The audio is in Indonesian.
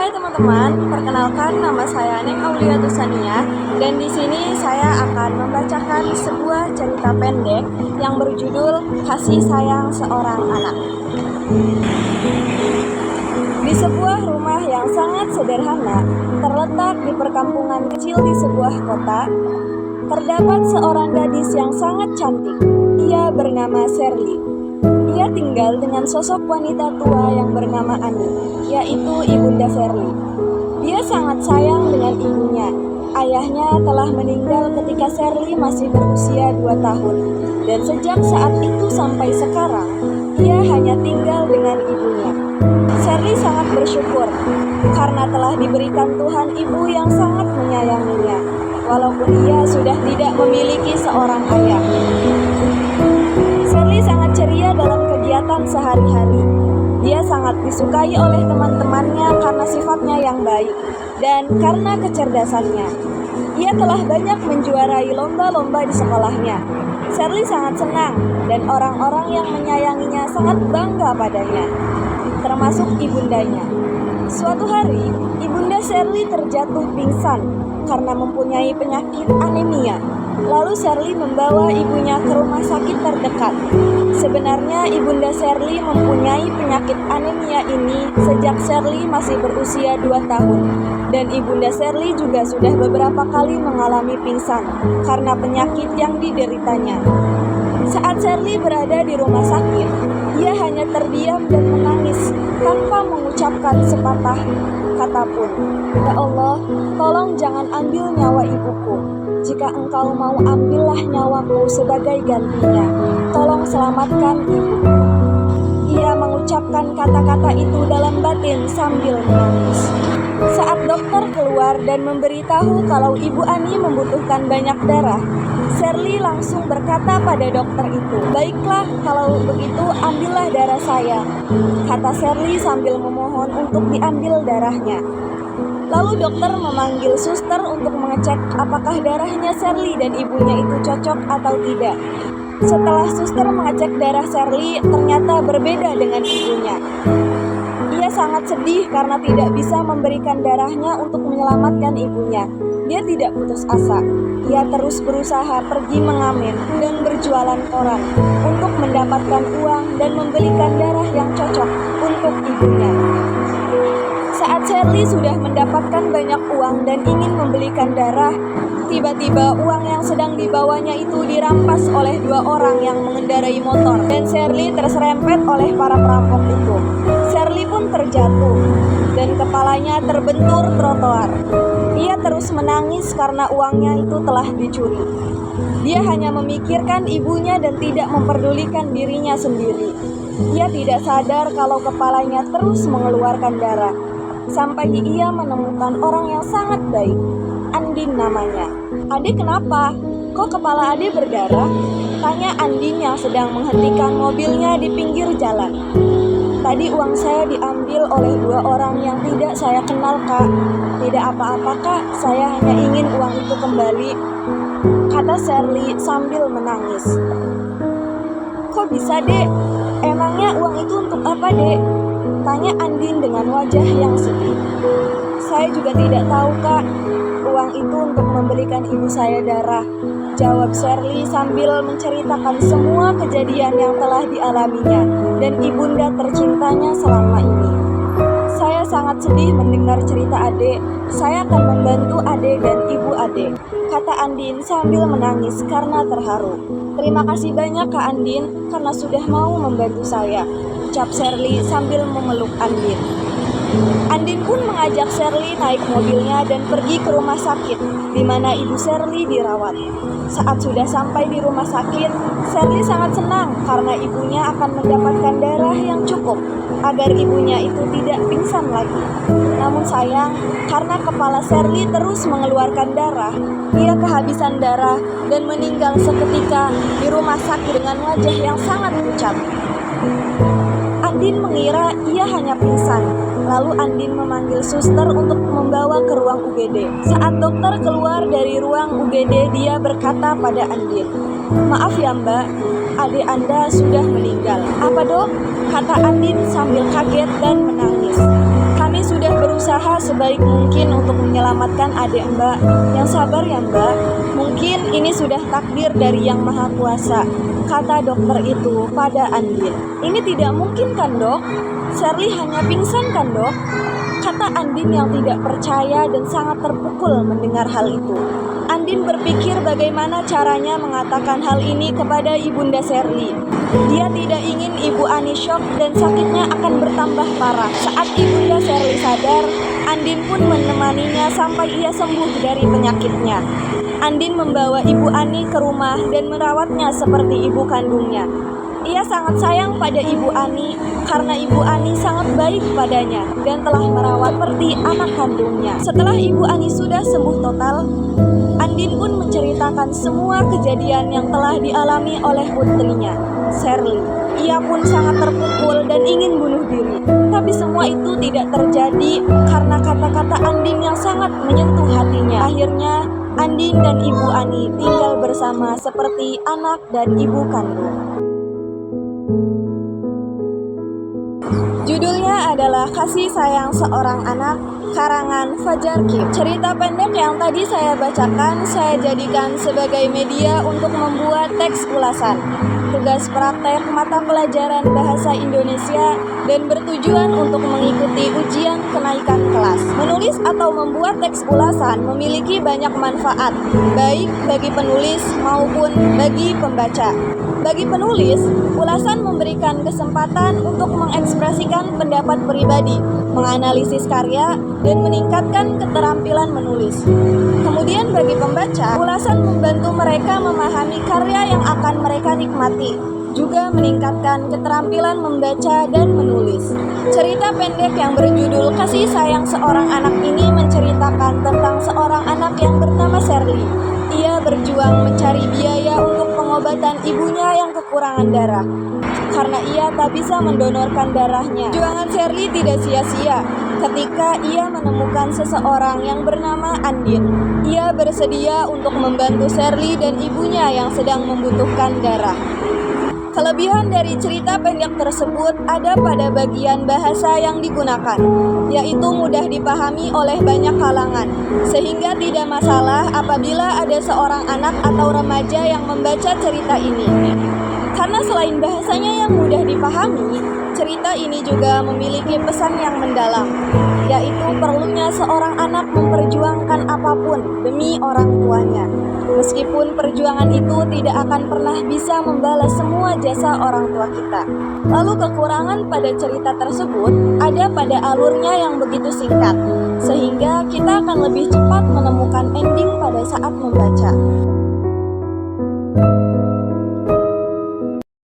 Halo teman-teman, perkenalkan nama saya Neng Auliatus Sania dan di sini saya akan membacakan sebuah cerita pendek yang berjudul Kasih Sayang Seorang Anak. Di sebuah rumah yang sangat sederhana, terletak di perkampungan kecil di sebuah kota, terdapat seorang gadis yang sangat cantik. Ia bernama Shirley. Ia tinggal dengan sosok wanita tua yang bernama Ani, yaitu Ibunda Shirley. Dia sangat sayang dengan ibunya. Ayahnya telah meninggal ketika Shirley masih berusia 2 tahun. Dan sejak saat itu sampai sekarang, ia hanya tinggal dengan ibunya. Shirley sangat bersyukur karena telah diberikan Tuhan ibu yang sangat menyayanginya, walaupun ia sudah tidak memiliki seorang ayah. Shirley sangat ceria dalam kegiatan sehari-hari. Dia sangat disukai oleh teman-temannya karena sifatnya yang baik dan karena kecerdasannya. Ia telah banyak menjuarai lomba-lomba di sekolahnya. Shirley sangat senang dan orang-orang yang menyayanginya sangat bangga padanya, termasuk ibundanya. Suatu hari, Ibunda Shirley terjatuh pingsan karena mempunyai penyakit anemia. Lalu Shirley membawa ibunya ke rumah sakit terdekat. Sebenarnya Ibunda Shirley mempunyai penyakit anemia ini sejak Shirley masih berusia 2 tahun. Dan Ibunda Shirley juga sudah beberapa kali mengalami pingsan karena penyakit yang dideritanya. Saat Shirley berada di rumah sakit, ia hanya terdiam dan menangis tanpa mengucapkan sepatah kata pun. Ya Allah, tolong jangan ambil nyawa ibuku. Jika engkau mau, ambillah nyawaku sebagai gantinya. Tolong selamatkan ibuku. Ia mengucapkan kata-kata itu dalam batin sambil menangis. Saat dokter keluar dan memberitahu kalau Ibu Ani membutuhkan banyak darah, Shirley langsung berkata pada dokter itu, "Baiklah, kalau begitu ambillah darah saya," kata Shirley sambil memohon untuk diambil darahnya. Lalu dokter memanggil suster untuk mengecek apakah darahnya Shirley dan ibunya itu cocok atau tidak. Setelah suster mengecek darah Shirley, ternyata berbeda dengan ibunya. Ia sangat sedih karena tidak bisa memberikan darahnya untuk menyelamatkan ibunya. Dia tidak putus asa. Ia terus berusaha pergi mengamen dan berjualan koran untuk mendapatkan uang dan membelikan darah yang cocok untuk ibunya. Saat Shirley sudah mendapatkan banyak uang dan ingin membelikan darah, tiba-tiba uang yang sedang dibawanya itu dirampas oleh 2 orang yang mengendarai motor dan Shirley terserempet oleh para perampok itu. Shirley pun terjatuh dan kepalanya terbentur trotoar. Ia terus menangis karena uangnya itu telah dicuri. Dia hanya memikirkan ibunya dan tidak memperdulikan dirinya sendiri. Ia tidak sadar kalau kepalanya terus mengeluarkan darah. Sampai ia menemukan orang yang sangat baik. Andin namanya. "Ade kenapa? Kok kepala Ade berdarah?" tanya Andin yang sedang menghentikan mobilnya di pinggir jalan. "Tadi uang saya diambil oleh 2 orang yang tidak saya kenal, Kak." "Tidak apa-apa, Kak. Saya hanya ingin uang itu kembali," kata Shirley sambil menangis. "Kok bisa, Dek? Emangnya uang itu untuk apa, Dek?" tanya Andin dengan wajah yang sedih. "Saya juga tidak tahu, Kak. Uang itu untuk membelikan ibu saya darah," jawab Shirley sambil menceritakan semua kejadian yang telah dialaminya dan ibunda tercintanya selama ini. "Saya sangat sedih mendengar cerita Ade. Saya akan membantu Ade dan ibu Ade," kata Andin sambil menangis karena terharu. "Terima kasih banyak, Kak Andin, karena sudah mau membantu saya," ucap Shirley sambil memeluk Andin. Andin pun mengajak Shirley naik mobilnya dan pergi ke rumah sakit di mana ibu Shirley dirawat. Saat sudah sampai di rumah sakit, Shirley sangat senang karena ibunya akan mendapatkan darah yang cukup agar ibunya itu tidak pingsan lagi. Namun sayang, karena kepala Shirley terus mengeluarkan darah, ia kehabisan darah dan meninggal seketika di rumah sakit dengan wajah yang sangat pucat. Andin mengira ia hanya pingsan. Lalu Andin memanggil suster untuk membawa ke ruang UGD. Saat dokter keluar dari ruang UGD, dia berkata pada Andin, "Maaf ya Mbak, adik Anda sudah meninggal." "Apa Dok?" kata Andin sambil kaget dan menangis. "Kami sudah berusaha sebaik mungkin untuk menyelamatkan adik Mbak. Yang sabar ya Mbak, mungkin ini sudah takdir dari Yang Maha Kuasa, kata dokter itu pada Andin. Ini tidak mungkin kan dok? Sherly hanya pingsan kan dok? Kata Andin yang tidak percaya dan sangat terpukul mendengar hal itu. Andin berpikir bagaimana caranya mengatakan hal ini kepada Ibunda Sherly. Dia tidak ingin Ibu Ani shock dan sakitnya akan bertambah parah. Saat Ibunda Sherly sadar, Andin pun menemaninya sampai ia sembuh dari penyakitnya. Andin membawa Ibu Ani ke rumah dan merawatnya seperti ibu kandungnya. Ia sangat sayang pada Ibu Ani karena Ibu Ani sangat baik padanya dan telah merawat seperti anak kandungnya. Setelah Ibu Ani sudah sembuh total, Andin pun menceritakan semua kejadian yang telah dialami oleh putrinya, Sherly. Ia pun sangat terpukul dan ingin bunuh diri. Tapi semua itu tidak terjadi karena kata-kata Andin yang sangat menyentuh hatinya. Akhirnya, Andin dan Ibu Ani tinggal bersama seperti anak dan ibu kandung. Judulnya adalah Kasih Sayang Seorang Anak, karangan Fajar Kim. Cerita pendek yang tadi saya bacakan, saya jadikan sebagai media untuk membuat teks ulasan, tugas praktek mata pelajaran Bahasa Indonesia, dan bertujuan untuk mengikuti ujian kenaikan kelas. Menulis atau membuat teks ulasan memiliki banyak manfaat, baik bagi penulis maupun bagi pembaca. Bagi penulis, ulasan memberikan kesempatan untuk mengekspresikan pendapat pribadi, menganalisis karya, dan meningkatkan keterampilan menulis. Kemudian bagi pembaca, ulasan membantu mereka memahami karya yang akan mereka nikmati, juga meningkatkan keterampilan membaca dan menulis. Cerita pendek yang berjudul Kasih Sayang Seorang Anak ini menceritakan tentang seorang anak yang bernama Sherly. Ia berjuang mencari biaya untuk pengobatan ibunya yang kekurangan darah, karena ia tak bisa mendonorkan darahnya. Perjuangan Sherly tidak sia-sia ketika ia menemukan seseorang yang bernama Andin. Ia bersedia untuk membantu Sherly dan ibunya yang sedang membutuhkan darah. Kelebihan dari cerita pendek tersebut ada pada bagian bahasa yang digunakan, yaitu mudah dipahami oleh banyak kalangan, sehingga tidak masalah apabila ada seorang anak atau remaja yang membaca cerita ini. Karena selain bahasanya yang mudah dipahami, cerita ini juga memiliki pesan yang mendalam, yaitu perlunya seorang anak memperjuangkan apapun demi orang tuanya. Meskipun perjuangan itu tidak akan pernah bisa membalas semua jasa orang tua kita. Lalu kekurangan pada cerita tersebut ada pada alurnya yang begitu singkat, sehingga kita akan lebih cepat menemukan ending pada saat membaca.